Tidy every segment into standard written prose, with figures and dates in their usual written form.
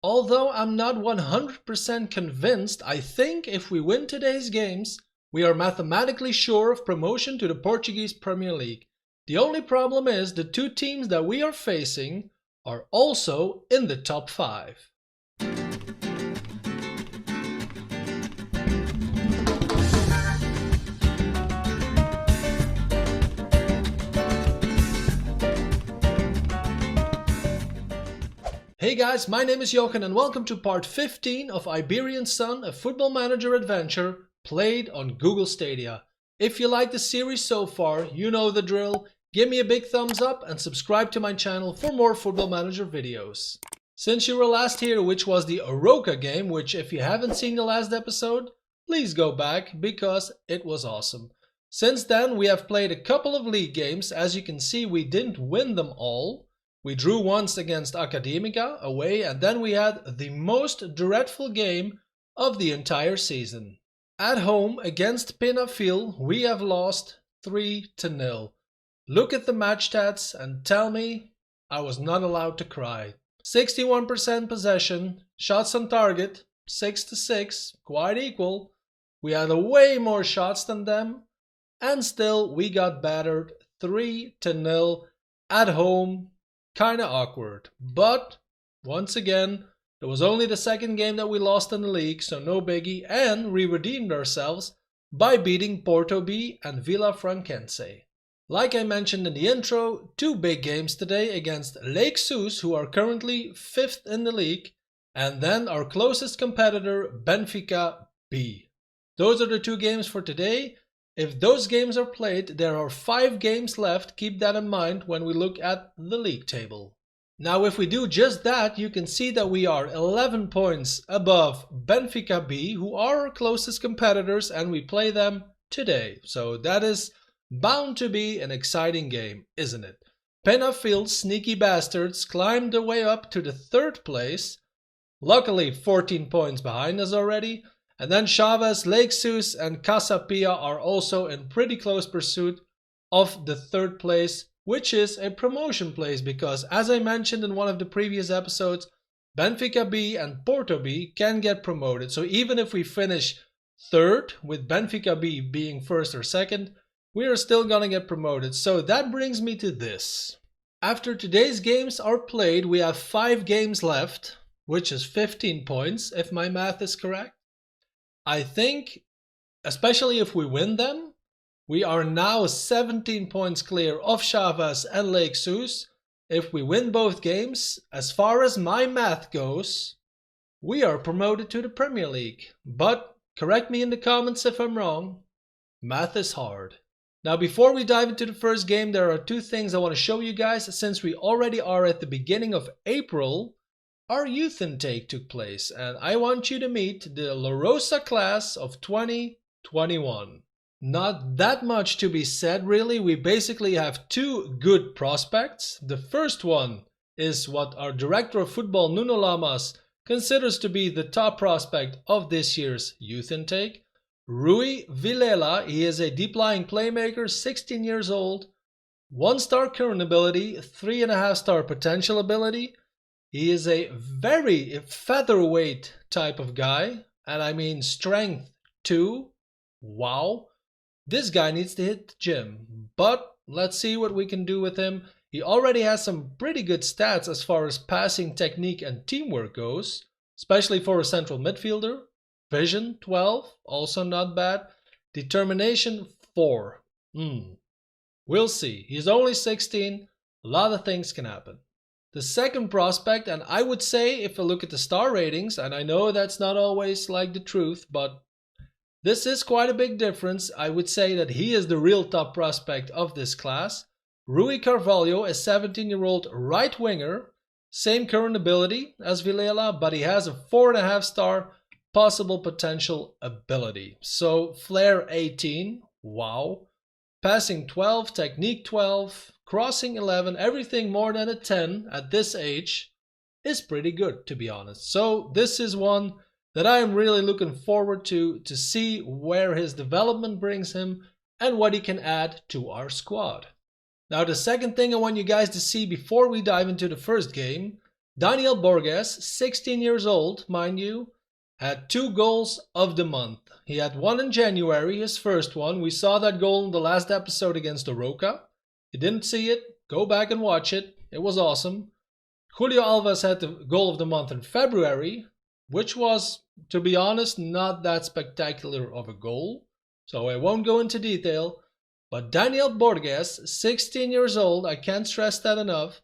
Although I'm not 100% convinced, I think if we win today's games, we are mathematically sure of promotion to the Portuguese Premier League. The only problem is the two teams that we are facing are also in the top 5. Hey guys, my name is Jochen and welcome to part 15 of Iberian Sun, a football manager adventure played on Google Stadia. If you like the series so far, you know the drill. Give me a big thumbs up and subscribe to my channel for more football manager videos. Since you were last here, which was the Aroca game, which if you haven't seen the last episode, please go back because it was awesome. Since then we have played a couple of league games. As you can see, we didn't win them all. We drew once against Academica away, and then we had the most dreadful game of the entire season. At home against Penafiel, we have lost 3-0. Look at the match stats and tell me I was not allowed to cry. 61% possession, shots on target, 6-6, quite equal. We had way more shots than them, and still we got battered 3-0 at home. Kinda awkward, but once again, it was only the second game that we lost in the league, so no biggie, and we redeemed ourselves by beating Porto B and Villafranquense. Like I mentioned in the intro, two big games today against Leyodemus, who are currently 5th in the league, and then our closest competitor, Benfica B. Those are the two games for today. If those games are played, there are 5 games left. Keep that in mind when we look at the league table. Now if we do just that, you can see that we are 11 points above Benfica B, who are our closest competitors, and we play them today. So that is bound to be an exciting game, isn't it? Penafiel, sneaky bastards, climbed their way up to the 3rd place. Luckily 14 points behind us already. And then Chavez, Leyodemus and Casapia are also in pretty close pursuit of the 3rd place, which is a promotion place because, as I mentioned in one of the previous episodes, Benfica B and Porto B can get promoted. So even if we finish 3rd, with Benfica B being 1st or 2nd, we are still gonna get promoted. So that brings me to this. After today's games are played, we have 5 games left, which is 15 points, if my math is correct. I think, especially if we win them, we are now 17 points clear of Chavez and Leyodemus. If we win both games, as far as my math goes, we are promoted to the Premier League. But correct me in the comments if I'm wrong. Math is hard. Now before we dive into the first game, there are 2 things I want to show you guys. Since we already are at the beginning of April, our youth intake took place, and I want you to meet the La Rosa class of 2021. Not that much to be said really. We basically have 2 good prospects. The first one is what our director of football, Nuno Lamas, considers to be the top prospect of this year's youth intake. Rui Vilela. He is a deep-lying playmaker, 16 years old, 1-star current ability, 3.5-star potential ability. He is a very featherweight type of guy, and I mean strength 2. Wow. This guy needs to hit the gym, but let's see what we can do with him. He already has some pretty good stats as far as passing technique and teamwork goes, especially for a central midfielder. Vision 12, also not bad. Determination 4. We'll see. He's only 16. A lot of things can happen. The second prospect, and I would say if I look at the star ratings, and I know that's not always like the truth, but this is quite a big difference. I would say that he is the real top prospect of this class. Rui Carvalho, a 17-year-old right winger, same current ability as Vilela, but he has a 4.5-star possible potential ability. So flair 18, wow. Passing 12, technique 12, crossing 11, everything more than a 10 at this age is pretty good, to be honest. So this is one that I am really looking forward to see where his development brings him and what he can add to our squad. Now the second thing I want you guys to see before we dive into the first game, Daniel Borges, 16 years old, mind you, had 2 goals of the month. He had one in January, his first one. We saw that goal in the last episode against Oroca. If you didn't see it, go back and watch it. It was awesome. Julio Alves had the goal of the month in February, which was, to be honest, not that spectacular of a goal. So I won't go into detail. But Daniel Borges, 16 years old, I can't stress that enough,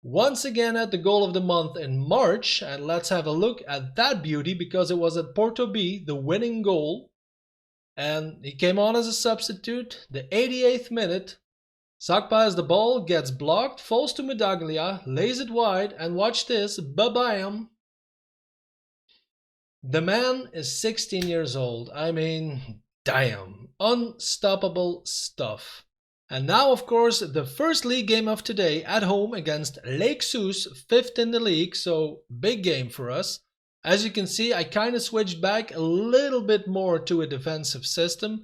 once again had the goal of the month in March. And let's have a look at that beauty because it was at Porto B, the winning goal. And he came on as a substitute, the 88th minute. Sakpa has the ball, gets blocked, falls to Medaglia, lays it wide, and watch this, ba-bam. The man is 16 years old. I mean, damn, unstoppable stuff. And now, of course, the first league game of today at home against Lake Sus, 5th in the league, so big game for us. As you can see, I kind of switched back a little bit more to a defensive system.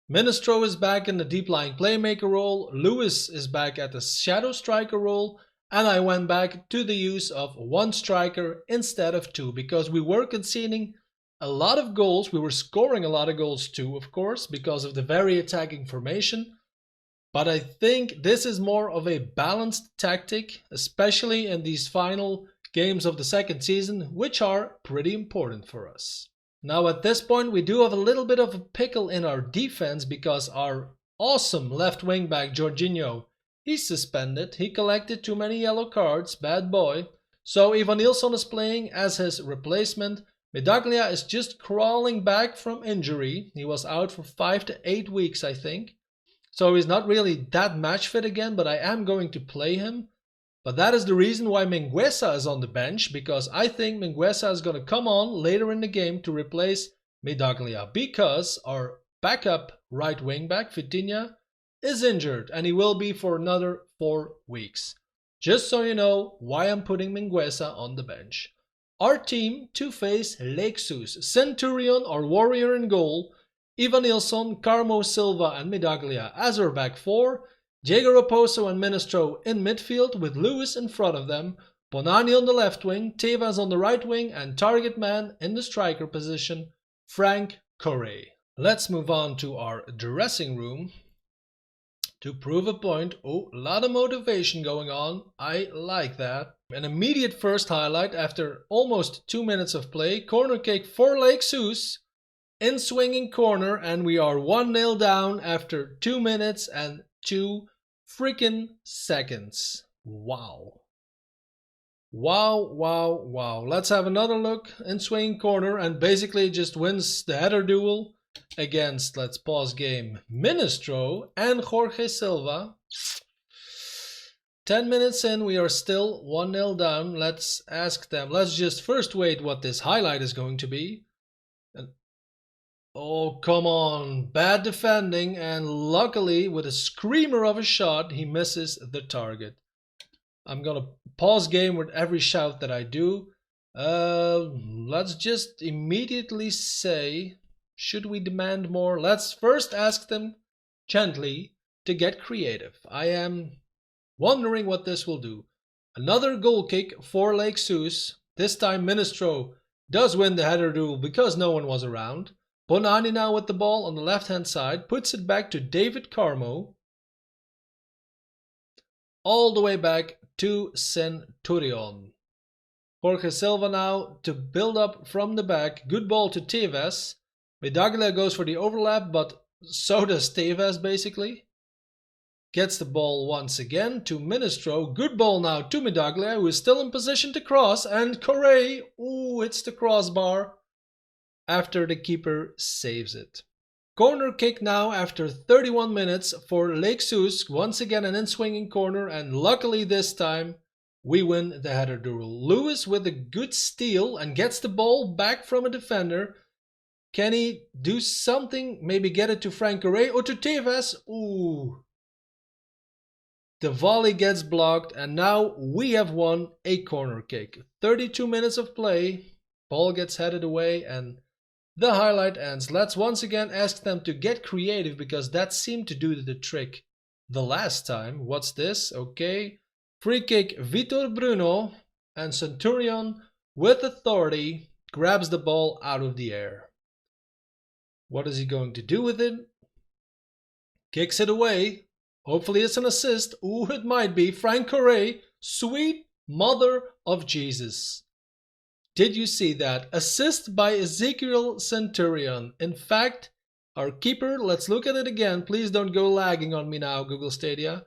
Ministro is back in the deep-lying playmaker role, Lewis is back at the shadow striker role, and I went back to the use of 1 striker instead of 2 because we were conceding a lot of goals. We were scoring a lot of goals too, of course, because of the very attacking formation. But I think this is more of a balanced tactic, especially in these final games of the second season, which are pretty important for us. Now at this point we do have a little bit of a pickle in our defense because our awesome left wing back Jorginho, he's suspended, he collected too many yellow cards, bad boy. So Ivan Nilsson is playing as his replacement. Medaglia is just crawling back from injury, he was out for 5 to 8 weeks I think. So he's not really that match fit again, but I am going to play him. But that is the reason why Mingueza is on the bench, because I think Mingueza is going to come on later in the game to replace Medaglia, because our backup right wing back, Vitinha, is injured and he will be for another 4 weeks. Just so you know why I'm putting Mingueza on the bench. Our team to face Lake Sus, Centurion or Warrior in goal, Ivan Nilsson, Carmo Silva and Medaglia as our back 4, Diego Raposo and Ministro in midfield with Lewis in front of them, Bonani on the left wing, Tevez on the right wing and target man in the striker position, Frank Correa. Let's move on to our dressing room to prove a point. Oh, a lot of motivation going on. I like that. An immediate first highlight after almost 2 minutes of play. Corner kick for Lake Sus. In swinging corner and we are 1-0 down after 2 minutes and 2 freaking seconds. Wow. Wow. Let's have another look in swinging corner and basically just wins the header duel against, let's pause game, Ministro and Jorge Silva. 10 minutes in, we are still 1-0 down. Let's ask them. Let's just first wait what this highlight is going to be. Oh, come on. Bad defending, and luckily, with a screamer of a shot, he misses the target. I'm gonna pause game with every shout that I do. Let's just immediately say, should we demand more? Let's first ask them gently to get creative. I am wondering what this will do. Another goal kick for Lake Sus. This time Ministro does win the header duel because no one was around. Bonani now with the ball on the left hand side, puts it back to David Carmo. All the way back to Centurion. Jorge Silva now to build up from the back. Good ball to Tevez. Medaglia goes for the overlap, but so does Tevez basically. Gets the ball once again to Ministro. Good ball now to Medaglia, who is still in position to cross. And Correa, ooh, hits the crossbar after the keeper saves it. Corner kick now after 31 minutes for Lake Sus. Once again an in-swinging corner, and luckily this time we win the header duel. Lewis with a good steal and gets the ball back from a defender. Can he do something? Maybe get it to Frank Correa or to Tevez? Ooh. The volley gets blocked and now we have won a corner kick. 32 minutes of play. Ball gets headed away and the highlight ends. Let's once again ask them to get creative because that seemed to do the trick the last time. What's this? Okay. Free kick, Vitor Bruno. and Centurion, with authority, grabs the ball out of the air. What is he going to do with it? Kicks it away. Hopefully it's an assist. Ooh, it might be. Frank Correa, sweet mother of Jesus. Did you see that? Assist by Ezekiel Centurion. In fact, our keeper, let's look at it again. Please don't go lagging on me now, Google Stadia.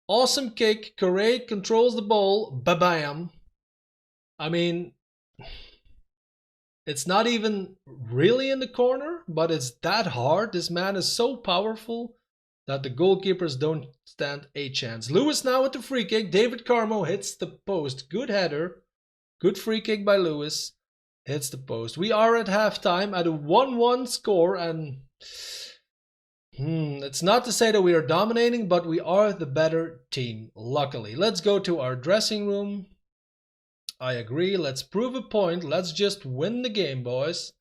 Awesome kick. Correa controls the ball. Ba-bam. I mean, it's not even really in the corner, but it's that hard. This man is so powerful that the goalkeepers don't stand a chance. Lewis now with the free kick. David Carmo hits the post. Good header. Good free kick by Lewis. Hits the post. We are at halftime at a 1-1 score, and it's not to say that we are dominating, but we are the better team, luckily. Let's go to our dressing room. I agree. Let's prove a point. Let's just win the game, boys.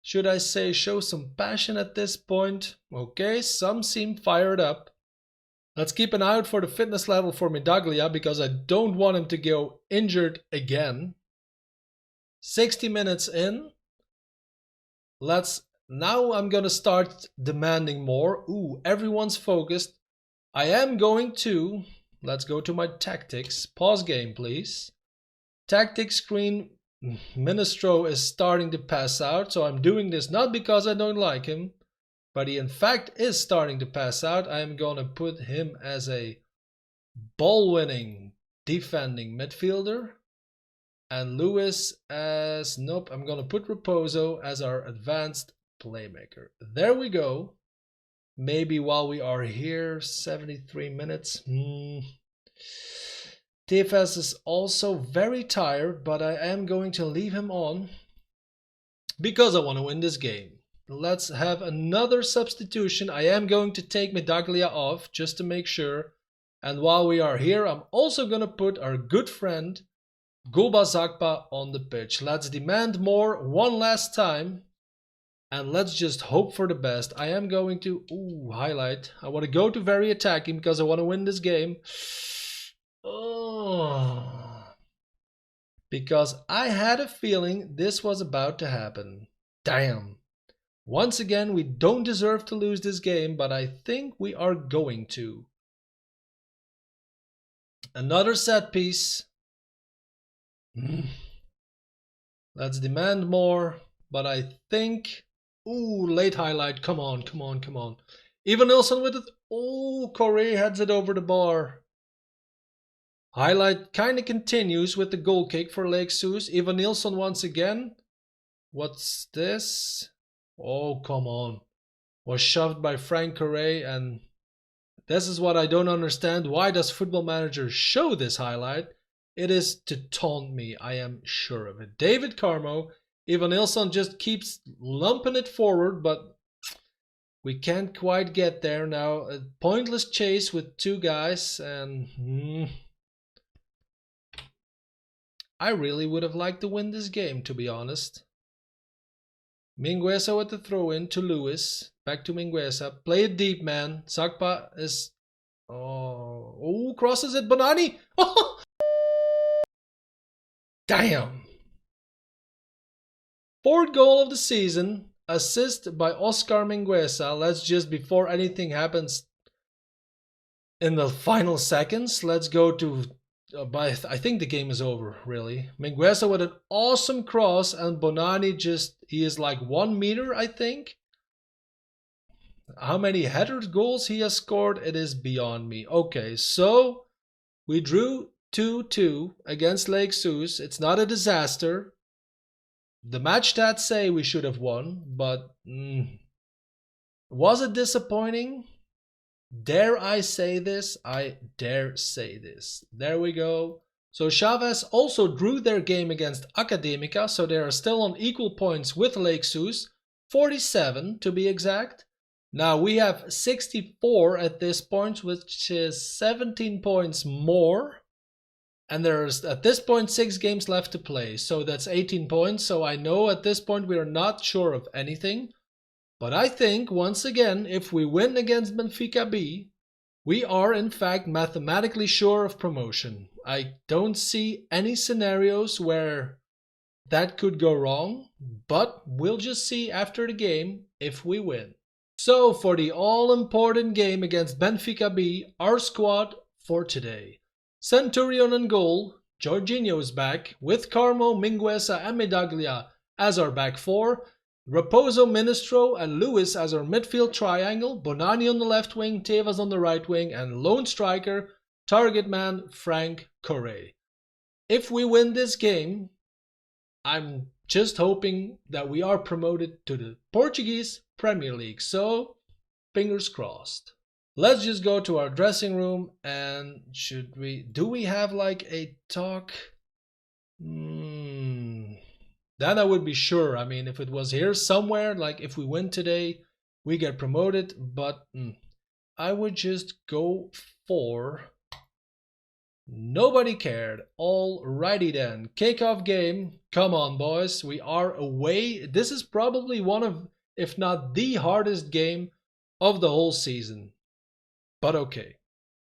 Should I say show some passion at this point? Okay, some seem fired up. Let's keep an eye out for the fitness level for Medaglia because I don't want him to go injured again. 60 minutes in. Now I'm gonna start demanding more. Ooh, everyone's focused. I am going to, let's go to my tactics. Pause game, please. Tactics screen, Ministro is starting to pass out, so I'm doing this not because I don't like him, but he in fact is starting to pass out. I am gonna put him as a ball-winning, defending midfielder. And Lewis as, nope, I'm gonna put Raposo as our advanced playmaker. There we go. Maybe while we are here, 73 minutes. Tefes is also very tired, but I am going to leave him on because I want to win this game. Let's have another substitution. I am going to take Medaglia off just to make sure. And while we are here, I'm also going to put our good friend Gulba Zakpa on the pitch. Let's demand more one last time. And let's just hope for the best. I am going to highlight. I want to go to very attacking because I want to win this game. Oh, because I had a feeling this was about to happen. Damn. Once again, we don't deserve to lose this game, but I think we are going to. Another set piece. Let's demand more, but I think... Ooh, late highlight. Come on, come on, come on. Ivan Nilsson with it. Oh, Correa heads it over the bar. Highlight kind of continues with the goal kick for Lake Sus. Ivan Nilsson once again. What's this? Oh, come on. Was shoved by Frank Correa, and this is what I don't understand. Why does Football Manager show this highlight? It is to taunt me, I am sure of it. David Carmo. Ivan Nilsson just keeps lumping it forward, but we can't quite get there now. A pointless chase with two guys, and... I really would have liked to win this game, to be honest. Mingueza with the throw-in to Lewis. Back to Mingueza. Play it deep, man. Zakpa is... Oh, crosses it. Bonani! Oh! Damn! Fourth goal of the season. Assist by Oscar Mingueza. Let's just, before anything happens in the final seconds, let's go to... I think the game is over, really. Mingueza with an awesome cross, and Bonani he is like 1 meter, I think. How many header goals he has scored, it is beyond me. Okay, so we drew 2-2 against Lake Sus. It's not a disaster. The match stats say we should have won, but was it disappointing? Dare I say this? I dare say this. There we go. So Chavez also drew their game against Academica, so they are still on equal points with Lake Sus. 47 to be exact. Now we have 64 at this point, which is 17 points more. And there's at this point 6 games left to play, so that's 18 points. So I know at this point we are not sure of anything. But I think, once again, if we win against Benfica B, we are in fact mathematically sure of promotion. I don't see any scenarios where that could go wrong, but we'll just see after the game if we win. So for the all-important game against Benfica B, our squad for today. Centurion in goal, Jorginho is back, with Carmo, Mingueza and Medaglia as our back four, Raposo, Ministro and Lewis as our midfield triangle, Bonani on the left wing, Tevez on the right wing, and lone striker, target man Frank Correa. If we win this game, I'm just hoping that we are promoted to the Portuguese Premier League, so fingers crossed. Let's just go to our dressing room and do we have like a talk? Then I would be sure. I mean, if it was here somewhere, like if we win today, we get promoted, but I would just go for nobody cared. Alrighty then, kickoff game. Come on boys, we are away. This is probably one of, if not the hardest game of the whole season. But okay.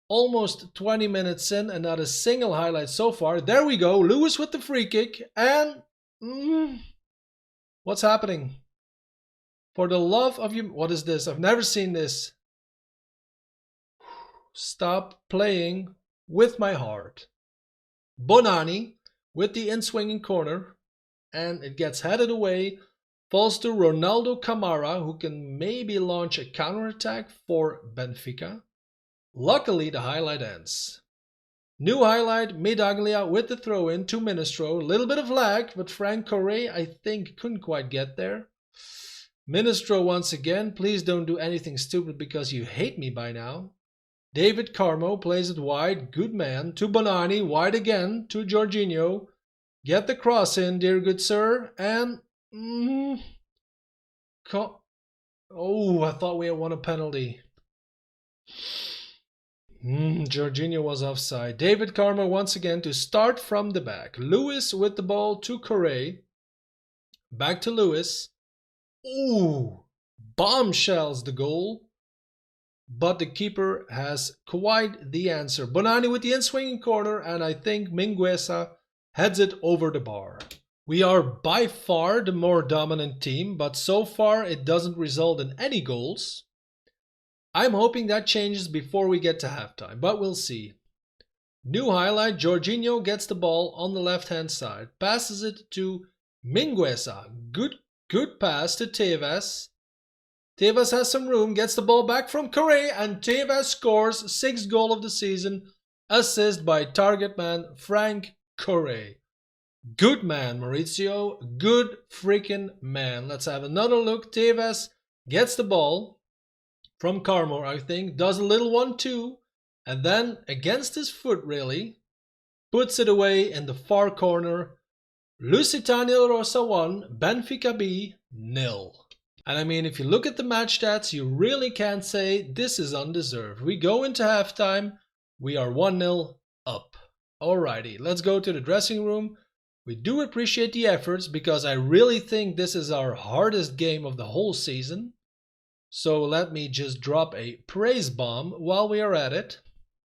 Almost 20 minutes in and not a single highlight so far. There we go, Lewis with the free kick and... what's happening? For the love of you... What is this? I've never seen this. Stop playing with my heart. Bonani with the in-swinging corner. And it gets headed away. Falls to Ronaldo Camara, who can maybe launch a counterattack for Benfica. Luckily, the highlight ends. New highlight, Medaglia with the throw-in to Ministro. A little bit of lag, but Frank Correa, I think, couldn't quite get there. Ministro once again. Please don't do anything stupid because you hate me by now. David Carmo plays it wide. Good man. To Bonani. Wide again. To Jorginho. Get the cross in, dear good sir. And... oh, I thought we had won a penalty. Jorginho was offside. David Carmo once again to start from the back. Lewis with the ball to Correa. Back to Lewis. Ooh, bombshells the goal. But the keeper has quite the answer. Bonani with the in-swinging corner, and I think Mingueza heads it over the bar. We are by far the more dominant team, but so far it doesn't result in any goals. I'm hoping that changes before we get to halftime, but we'll see. New highlight, Jorginho gets the ball on the left-hand side. Passes it to Mingueza. Good pass to Tevez. Tevez has some room, gets the ball back from Correa, and Tevez scores 6th goal of the season. Assist by target man Frank Correa. Good man, Maurizio. Good freaking man. Let's have another look. Tevez gets the ball from Carmo, I think. Does a little 1-2. And then, against his foot really, puts it away in the far corner. Lusitania Rosa 1, Benfica B 0. And I mean, if you look at the match stats, you really can't say this is undeserved. We go into halftime. We are 1-0 up. Alrighty, let's go to the dressing room. We do appreciate the efforts because I really think this is our hardest game of the whole season. So let me just drop a praise bomb while we are at it.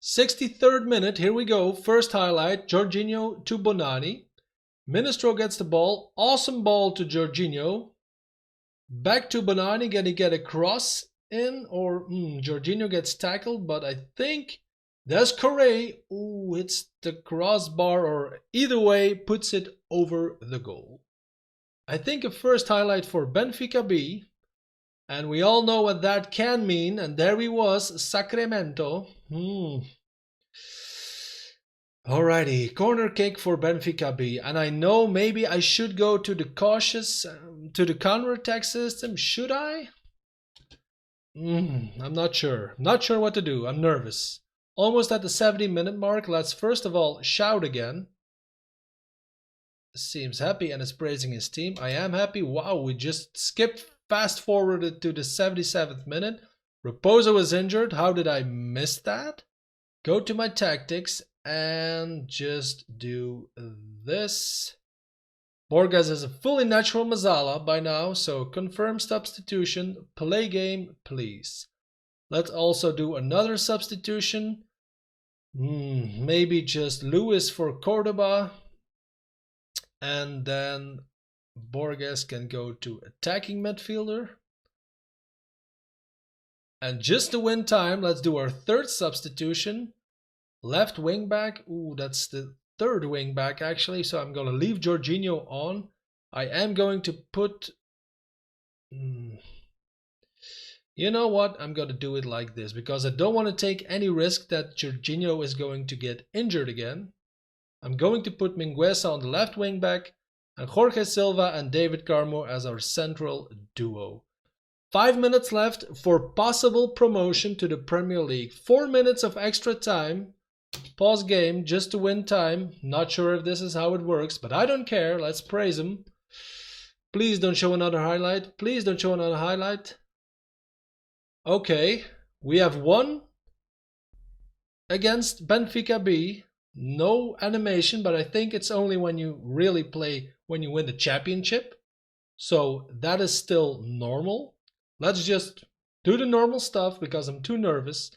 63rd minute, here we go. First highlight, Jorginho to Bonani. Ministro gets the ball. Awesome ball to Jorginho. Back to Bonani, gonna get a cross in, or Jorginho gets tackled, but I think there's Correa. Ooh, hits the crossbar, or either way, puts it over the goal. I think a first highlight for Benfica B, and we all know what that can mean, and there he was, Sacramento. Alrighty, corner kick for Benfica B, and I know maybe I should go to the cautious, to the counter-attack system. Should I? I'm not sure. Not sure what to do. I'm nervous. Almost at the 70-minute mark. Let's first of all shout again. Seems happy and is praising his team. I am happy. Wow, we just skipped fast forwarded to the 77th minute. Raposo is injured. How did I miss that? Go to my tactics and just do this. Borges is a fully natural Mazala by now, so confirm substitution. Play game, please. Let's also do another substitution. Maybe just Lewis for Cordoba. And then Borges can go to attacking midfielder. And just to win time, let's do our third substitution. Left wing back. Ooh, that's the third wing back actually. So I'm going to leave Jorginho on. I am going to put... You know what? I'm going to do it like this because I don't want to take any risk that Jorginho is going to get injured again. I'm going to put Mingueza on the left wing back and Jorge Silva and David Carmo as our central duo. 5 minutes left for possible promotion to the Premier League. 4 minutes of extra time. Pause game just to win time. Not sure if this is how it works, but I don't care. Let's praise him. Please don't show another highlight. Please don't show another highlight. Okay, we have won against Benfica B. No animation, but I think it's only when you really play, when you win the championship. So that is still normal. Let's just do the normal stuff because I'm too nervous.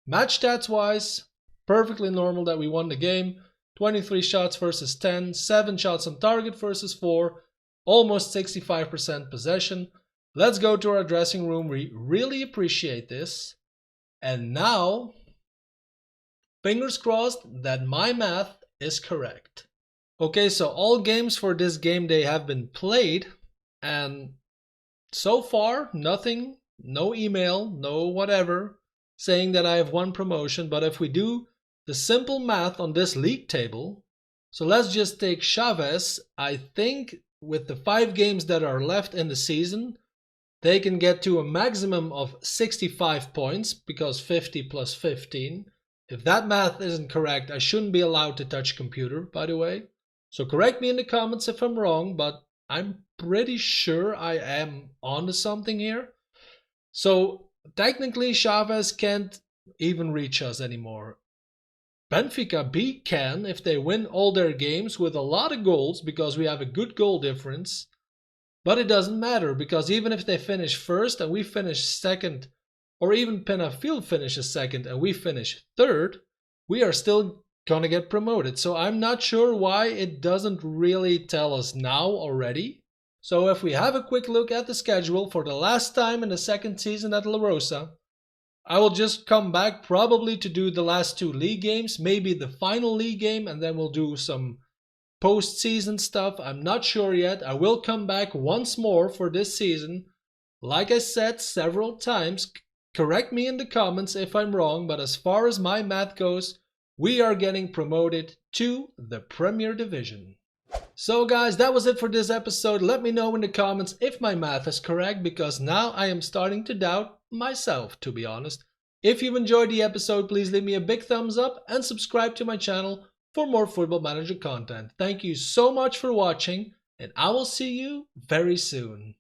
Match stats wise, perfectly normal that we won the game. 23 shots versus 10, 7 shots on target versus 4, almost 65% possession. Let's go to our dressing room. We really appreciate this. And now, fingers crossed that my math is correct. Okay, so all games for this game day have been played. And so far, nothing, no email, no whatever, saying that I have won promotion. But if we do the simple math on this league table, so let's just take Chavez. I think with the 5 games that are left in the season, they can get to a maximum of 65 points because 50 plus 15. If that math isn't correct, I shouldn't be allowed to touch computer, by the way. So correct me in the comments if I'm wrong, but I'm pretty sure I am onto something here. So technically Chavez can't even reach us anymore. Benfica B can if they win all their games with a lot of goals because we have a good goal difference. But it doesn't matter because even if they finish first and we finish second, or even Penafiel finishes second and we finish third, we are still gonna get promoted. So I'm not sure why it doesn't really tell us now already. So if we have a quick look at the schedule for the last time in the second season at La Rosa, I will just come back probably to do the last 2 league games, maybe the final league game, and then we'll do some post-season stuff. I'm not sure yet. I will come back once more for this season. Like I said several times, correct me in the comments if I'm wrong, but as far as my math goes, we are getting promoted to the Premier Division. So guys, that was it for this episode. Let me know in the comments if my math is correct, because now I am starting to doubt myself, to be honest. If you've enjoyed the episode, please leave me a big thumbs up and subscribe to my channel for more Football Manager content. Thank you so much for watching, and I will see you very soon.